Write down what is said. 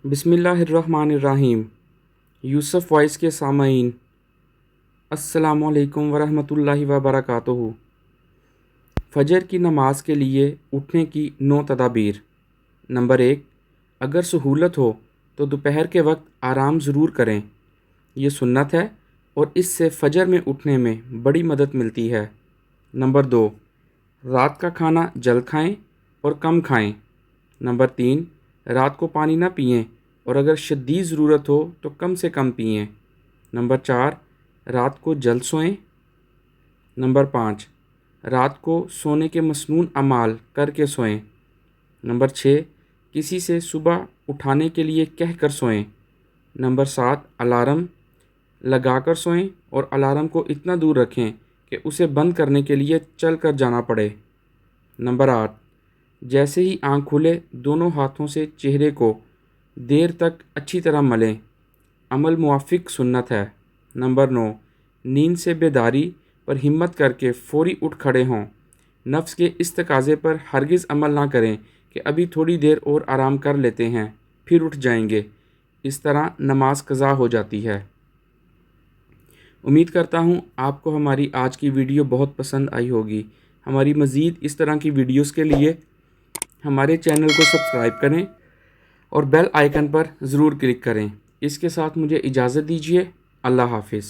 बिस्मिल्लाहिर्रहमानिर्रहीम। यूसुफ वॉइस के सामईन, अस्सलामु अलैकुम वरहमतुल्लाहि वबरकातुहू। फ़जर की नमाज के लिए उठने की 9 तदाबीर। नंबर 1, अगर सहूलत हो तो दोपहर के वक्त आराम ज़रूर करें। ये सुन्नत है और इससे फ़जर में उठने में बड़ी मदद मिलती है। नंबर 2, रात का खाना जल्द खाएं और कम खाएं। नंबर 3, रात को पानी ना पिएं और अगर शदीद ज़रूरत हो तो कम से कम पिएं। नंबर 4, रात को जल्द सोएं। नंबर 5, रात को सोने के मसनून अमाल करके सोएं। नंबर 6, किसी से सुबह उठाने के लिए कह कर सोएं। नंबर 7, अलार्म लगा कर सोएं और अलार्म को इतना दूर रखें कि उसे बंद करने के लिए चल कर जाना पड़े। नंबर 8, जैसे ही आँख खुले दोनों हाथों से चेहरे को देर तक अच्छी तरह मलें। अमल मुवाफ़िक सुन्नत है। नंबर 9, नींद से बेदारी पर हिम्मत करके फ़ौरी उठ खड़े हों। नफ्स के इस तकाज़े पर हरगिज़ अमल ना करें कि अभी थोड़ी देर और आराम कर लेते हैं फिर उठ जाएंगे। इस तरह नमाज क़ज़ा हो जाती है। उम्मीद करता हूँ आपको हमारी आज की वीडियो बहुत पसंद आई होगी। हमारी मज़ीद इस तरह की वीडियोस के लिए हमारे चैनल को सब्सक्राइब करें और बेल आइकन पर ज़रूर क्लिक करें। इसके साथ मुझे इजाज़त दीजिए। अल्लाह हाफ़िज़।